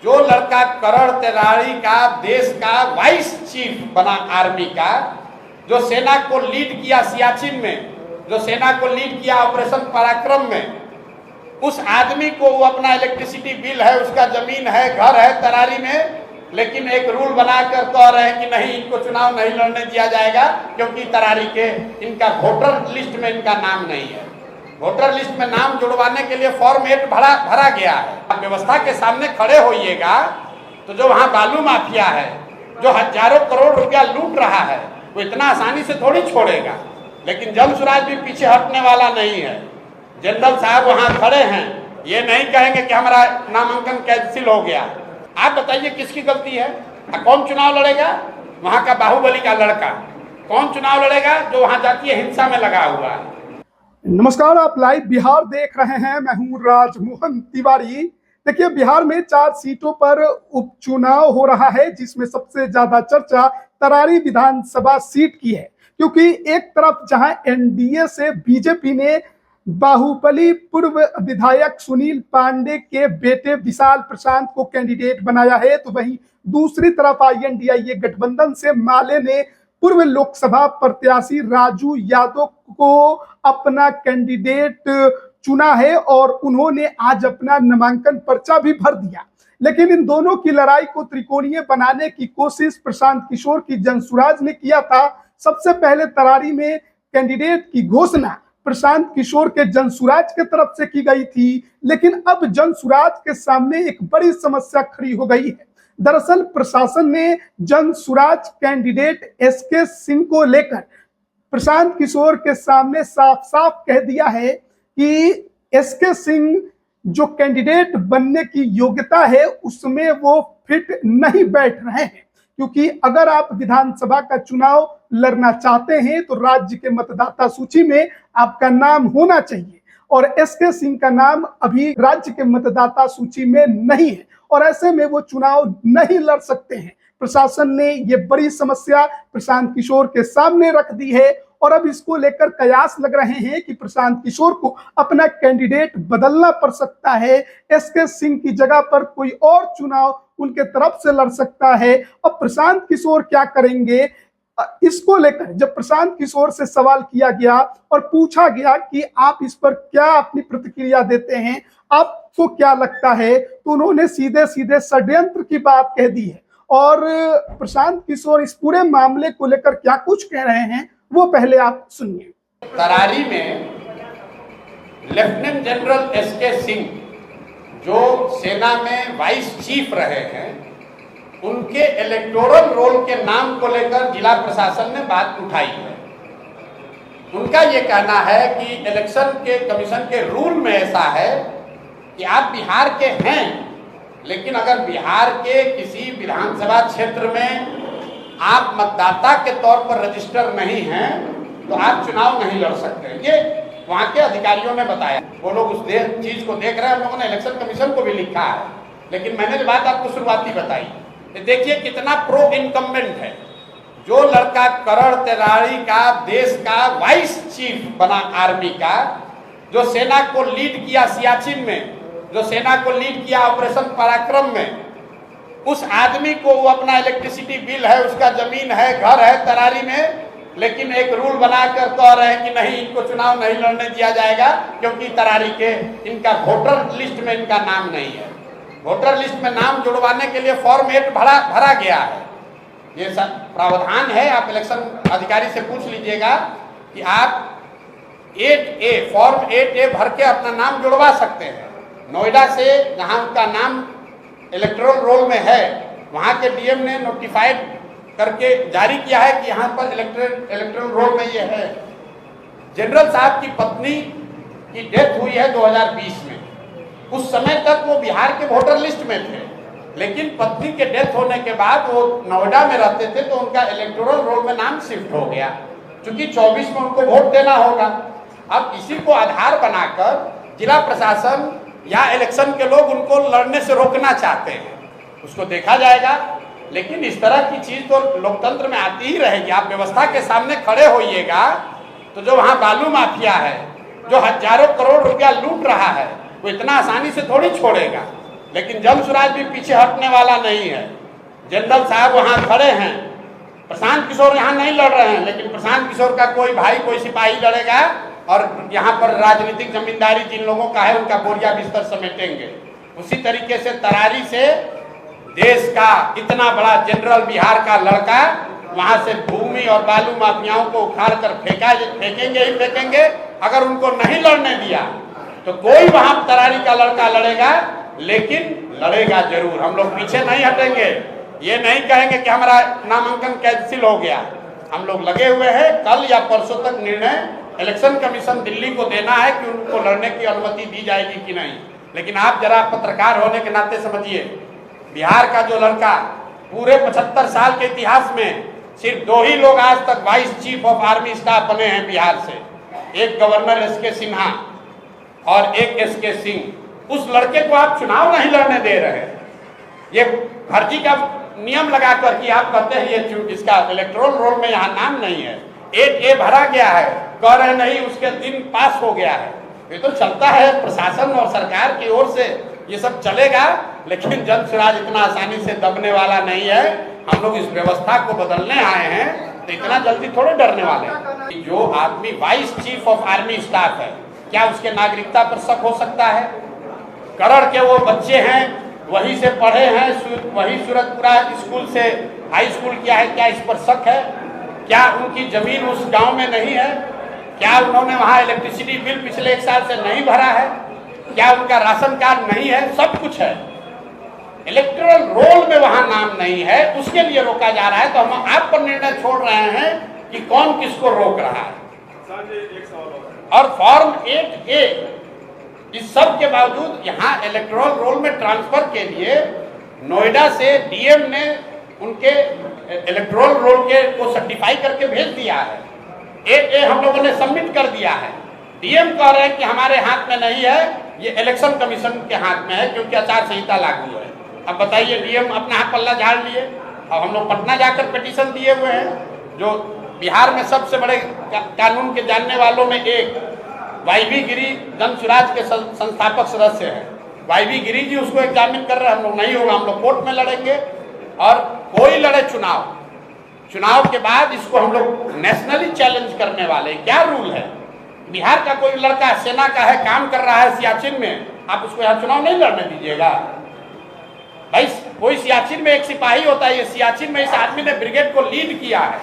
जो लड़का करण तिवारी का देश का वाइस चीफ बना आर्मी का, जो सेना को लीड किया सियाचिन में, जो सेना को लीड किया ऑपरेशन पराक्रम में, उस आदमी को वो अपना इलेक्ट्रिसिटी बिल है, उसका जमीन है, घर है तरारी में, लेकिन एक रूल बनाकर कह रहे हैं कि नहीं, इनको चुनाव नहीं लड़ने दिया जाएगा क्योंकि तरारी के इनका वोटर लिस्ट में इनका नाम नहीं है। वोटर लिस्ट में नाम जुड़वाने के लिए फॉर्म 8 भरा गया है। आप व्यवस्था के सामने खड़े होइएगा तो जो वहाँ बालू माफिया है, जो हजारों करोड़ रुपया लूट रहा है, वो इतना आसानी से थोड़ी छोड़ेगा। लेकिन जमसुराज भी पीछे हटने वाला नहीं है। जनरल साहब वहाँ खड़े हैं, ये नहीं कहेंगे कि हमारा नामांकन कैंसिल हो गया। आप बताइए किसकी गलती है? कौन चुनाव लड़ेगा? वहाँ का बाहुबली का लड़का कौन चुनाव लड़ेगा जो वहाँ जातीय हिंसा में लगा हुआ है? नमस्कार, आप लाइव बिहार देख रहे हैं। मैं हूं राजमोहन तिवारी। देखिए, बिहार में 4 सीटों पर उपचुनाव हो रहा है, जिसमें सबसे ज्यादा चर्चा तरारी विधानसभा सीट की है, क्योंकि एक तरफ जहां एनडीए से बीजेपी ने बाहुबली पूर्व विधायक सुनील पांडे के बेटे विशाल प्रशांत को कैंडिडेट बनाया है, तो वहीं दूसरी तरफ INDIA गठबंधन से माले ने पूर्व लोकसभा प्रत्याशी राजू यादव को अपना कैंडिडेट चुना है और उन्होंने आज अपना नामांकन पर्चा भी भर दिया। लेकिन इन दोनों की लड़ाई को त्रिकोणीय बनाने की कोशिश प्रशांत किशोर की जनसुराज ने किया था। सबसे पहले तरारी में कैंडिडेट की घोषणा प्रशांत किशोर के जनसुराज के तरफ से की गई थी, लेकिन अब जनसुराज के सामने एक बड़ी समस्या खड़ी हो गई है। दरअसल प्रशासन ने जनसुराज कैंडिडेट SK सिंह को लेकर प्रशांत किशोर के सामने साफ साफ कह दिया है कि SK सिंह जो कैंडिडेट बनने की योग्यता है उसमें वो फिट नहीं बैठ रहे हैं, क्योंकि अगर आप विधानसभा का चुनाव लड़ना चाहते हैं तो राज्य के मतदाता सूची में आपका नाम होना चाहिए, और SK सिंह का नाम अभी राज्य के मतदाता सूची में नहीं है, और ऐसे में वो चुनाव नहीं लड़ सकते हैं। प्रशासन ने ये बड़ी समस्या प्रशांत किशोर के सामने रख दी है, और अब इसको लेकर कयास लग रहे हैं कि प्रशांत किशोर को अपना कैंडिडेट बदलना पड़ सकता है। SK सिंह की जगह पर कोई और चुनाव उनके तरफ से लड़ सकता है। अब प्रशांत किशोर क्या करेंगे, इसको लेकर जब प्रशांत किशोर से सवाल किया गया और पूछा गया कि आप इस पर क्या अपनी प्रतिक्रिया देते हैं, आपको क्या लगता है, तो उन्होंने सीधे सीधे षड्यंत्र की बात कह दी है। और प्रशांत किशोर इस पूरे मामले को लेकर क्या कुछ कह रहे हैं वो पहले आप सुनिए। तरारी में लेफ्टिनेंट जनरल SK सिंह जो सेना में वाइस चीफ रहे हैं, उनके इलेक्टोरल रोल के नाम को लेकर जिला प्रशासन ने बात उठाई है। उनका ये कहना है कि इलेक्शन के कमीशन के रूल में ऐसा है कि आप बिहार के हैं, लेकिन अगर बिहार के किसी विधानसभा क्षेत्र में आप मतदाता के तौर पर रजिस्टर नहीं हैं तो आप चुनाव नहीं लड़ सकते। ये वहाँ के अधिकारियों ने बताया। वो लोग उस चीज को देख रहे हैं। हम लोगों ने इलेक्शन कमीशन को भी लिखा है, लेकिन मैंने जो बात आपको शुरुआती बताई, देखिए कितना प्रो इनकम्बेंट है। जो लड़का करण तिवारी का देश का वाइस चीफ बना आर्मी का, जो सेना को लीड किया सियाचिन में, जो सेना को लीड किया ऑपरेशन पराक्रम में, उस आदमी को वो अपना इलेक्ट्रिसिटी बिल है, उसका जमीन है, घर है तरारी में, लेकिन एक रूल बनाकर कह रहे हैं कि नहीं, इनको चुनाव नहीं लड़ने दिया जाएगा क्योंकि तरारी के इनका वोटर लिस्ट में इनका नाम नहीं है। वोटर लिस्ट में नाम जुड़वाने के लिए फॉर्म 8 भरा गया है। ये सब प्रावधान है। आप इलेक्शन अधिकारी से पूछ लीजिएगा कि आप 8A फॉर्म 8A भर के अपना नाम जुड़वा सकते हैं। नोएडा से जहां उनका नाम इलेक्टोरल रोल में है, वहां के DM ने नोटिफाइड करके जारी किया है कि यहाँ पर इलेक्टोरल रोल में ये है। जनरल साहब की पत्नी की डेथ हुई है 2020 में। उस समय तक वो बिहार के वोटर लिस्ट में थे, लेकिन पत्नी के डेथ होने के बाद वो नोएडा में रहते थे तो उनका इलेक्टोरल रोल में नाम शिफ्ट हो गया, क्योंकि 24 में उनको वोट देना होगा। अब इसी को आधार बनाकर जिला प्रशासन या इलेक्शन के लोग उनको लड़ने से रोकना चाहते हैं। उसको देखा जाएगा, लेकिन इस तरह की चीज तो लोकतंत्र में आती ही रहेगी। आप व्यवस्था के सामने खड़े होइएगा तो जो वहाँ बालू माफिया है, जो हजारों करोड़ रुपया लूट रहा है, वो इतना आसानी से थोड़ी छोड़ेगा। लेकिन जन भी पीछे हटने वाला नहीं है। जनरल साहब वहां खड़े हैं, प्रशांत किशोर यहाँ नहीं लड़ रहे हैं, लेकिन प्रशांत किशोर का कोई भाई कोई सिपाही लड़ेगा और यहाँ पर राजनीतिक जमींदारी जिन लोगों का है उनका बोरिया बिस्तर समेटेंगे। उसी तरीके से तरारी से देश का इतना बड़ा जनरल बिहार का लड़का वहां से भूमि और बालू माफियाओं को उखाड़ कर फेंकेंगे ही फेंकेंगे। अगर उनको नहीं लड़ने दिया तो कोई वहां तरारी का लड़का लड़ेगा, लेकिन लड़ेगा जरूर। हम लोग पीछे नहीं हटेंगे, ये नहीं कहेंगे कि हमारा नामांकन कैंसिल हो गया। हम लोग लगे हुए हैं। कल या परसों तक निर्णय इलेक्शन कमीशन दिल्ली को देना है कि उनको लड़ने की अनुमति दी जाएगी कि नहीं। लेकिन आप जरा पत्रकार होने के नाते समझिए, बिहार का जो लड़का पूरे 75 साल के इतिहास में सिर्फ 2 ही लोग आज तक vice chief of army staff बने हैं बिहार से, एक गवर्नर एसके सिन्हा और एक एसके सिंह। उस लड़के को आप चुनाव नहीं लड़ने दे रहे। ये फर्जी का नियम लगाकर कि आप कहते हैं ये इसका इलेक्टोरल रोल में यहाँ नाम नहीं है, 8A भरा गया है, कह रहे नहीं उसके दिन पास हो गया है। ये तो चलता है, प्रशासन और सरकार की ओर से ये सब चलेगा, लेकिन जनसुराज इतना आसानी से दबने वाला नहीं है। हम लोग इस व्यवस्था को बदलने आए हैं, तो इतना जल्दी थोड़े डरने वाले हैं। जो आदमी vice chief of army staff है, क्या उसके नागरिकता पर शक हो सकता है? करड़ के वो बच्चे हैं, वहीं से पढ़े हैं, वही सूरतपुरा स्कूल से हाई स्कूल किया है, क्या इस पर शक है? क्या उनकी जमीन उस गांव में नहीं है? क्या उन्होंने वहां इलेक्ट्रिसिटी बिल पिछले 1 साल से नहीं भरा है? क्या उनका राशन कार्ड नहीं है? सब कुछ है, इलेक्टोरल रोल में वहां नाम नहीं है, उसके लिए रोका जा रहा है। तो हम आप पर निर्णय छोड़ रहे हैं कि कौन किसको रोक रहा है। और फॉर्म 8A इस सब के बावजूद यहाँ इलेक्टोरल रोल में ट्रांसफर के लिए नोएडा से डीएम ने उनके इलेक्टोरल रोल के को सर्टिफाई करके भेज दिया है। 8A हम लोगों ने सबमिट कर दिया है। डीएम कह रहे हैं कि हमारे हाथ में नहीं है, ये इलेक्शन कमीशन के हाथ में है, क्योंकि आचार संहिता लागू है। अब बताइए, डीएम अपना हाथ पल्ला झाड़ लिए। अब हम लोग पटना जाकर पिटीशन दिए हुए हैं। जो बिहार में सबसे बड़े कानून के जानने वालों में एक वाईबी गिरी जनसुराज के संस्थापक सदस्य हैं। वाईबी गिरी जी उसको एग्जामिन कर रहे हैं। हम लोग नहीं होगा, हम लोग कोर्ट में लड़ेंगे। और कोई लड़े चुनाव के बाद इसको हम लोग नेशनली चैलेंज करने वाले। क्या रूल है? बिहार का कोई लड़का सेना का है, काम कर रहा है सियाचिन में, आप उसको यहाँ चुनाव नहीं लड़ने दीजिएगा? भाई कोई सियाचिन में एक सिपाही होता है, ये सियाचिन में इस आदमी ने ब्रिगेड को लीड किया है।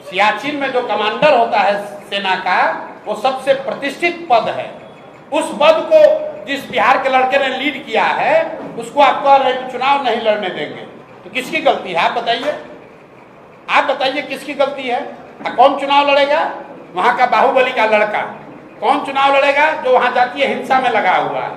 सियाचिन में जो कमांडर होता है सेना का, वो सबसे प्रतिष्ठित पद है। उस पद को जिस बिहार के लड़के ने लीड किया है, उसको आप कह रहे हैं चुनाव नहीं लड़ने देंगे, तो किसकी गलती है? आप बताइए, आप बताइए किसकी गलती है? कौन चुनाव लड़ेगा? वहां का बाहुबली का लड़का कौन चुनाव लड़ेगा जो वहां जातीय हिंसा में लगा हुआ है?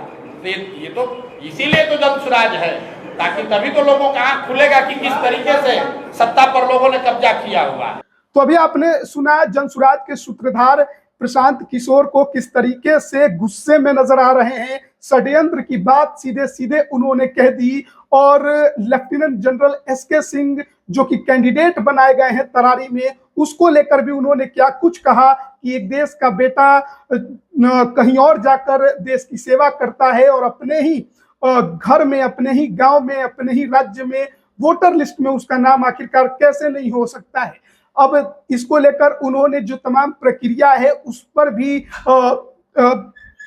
तो ये तो इसीलिए तो जनसुराज है, ताकि तभी तो लोगों का आंख खुलेगा कि किस तरीके से सत्ता पर लोगों ने कब्जा किया हुआ है। तो अभी आपने सुना जनसुराज के सूत्रधार प्रशांत किशोर को किस तरीके से गुस्से में नजर आ रहे हैं। षड्यंत्र की बात सीधे सीधे उन्होंने कह दी। और लेफ्टिनेंट जनरल एसके सिंह जो कि कैंडिडेट बनाए गए हैं तरारी में, उसको लेकर भी उन्होंने क्या कुछ कहा कि एक देश का बेटा कहीं और जाकर देश की सेवा करता है और अपने ही घर में, अपने ही गांव में, अपने ही राज्य में वोटर लिस्ट में उसका नाम आखिरकार कैसे नहीं हो सकता है। अब इसको लेकर उन्होंने जो तमाम प्रक्रिया है उस पर भी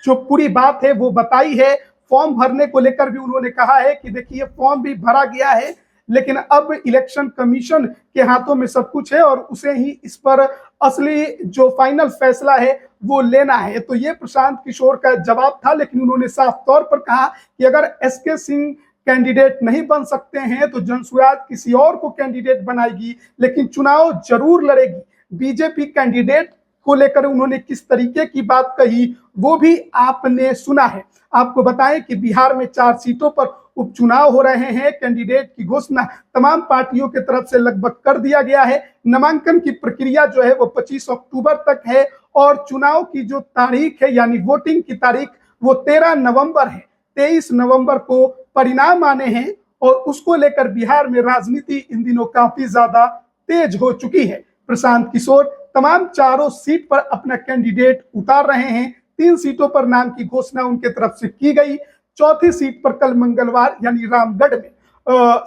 जो पूरी बात है वो बताई है। फॉर्म भरने को लेकर भी उन्होंने कहा है कि देखिए फॉर्म भी भरा गया है, लेकिन अब इलेक्शन कमीशन के हाथों में सब कुछ है और उसे ही इस पर असली जो फाइनल फैसला है वो लेना है। तो ये प्रशांत किशोर का जवाब था, लेकिन उन्होंने साफ तौर पर कहा कि अगर एसके सिंह कैंडिडेट नहीं बन सकते हैं तो जनसुराज किसी और को कैंडिडेट बनाएगी, लेकिन चुनाव जरूर लड़ेगी। बीजेपी कैंडिडेट को लेकर उन्होंने किस तरीके की बात कही वो भी आपने सुना है। आपको बताएं कि बिहार में 4 सीटों पर उपचुनाव हो रहे हैं। कैंडिडेट की घोषणा तमाम पार्टियों की तरफ से लगभग कर दिया गया है। नामांकन की प्रक्रिया जो है वो 25 अक्टूबर तक है और चुनाव की जो तारीख है यानी वोटिंग की तारीख वो 13 नवंबर है। 23 नवंबर को परिणाम आने हैं और उसको लेकर बिहार में राजनीति इन दिनों काफी ज्यादा तेज हो चुकी है। प्रशांत किशोर तमाम 4 सीट पर अपना कैंडिडेट उतार रहे हैं। 3 सीटों पर नाम की घोषणा उनके तरफ से की गई। चौथी सीट पर कल मंगलवार यानी रामगढ़ में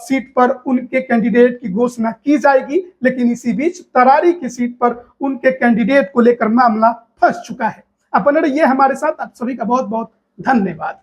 सीट पर उनके कैंडिडेट की घोषणा की जाएगी। लेकिन इसी बीच तरारी की सीट पर उनके कैंडिडेट को लेकर मामला फंस चुका है। अपन ये हमारे साथ, आप सभी का बहुत बहुत धन्यवाद।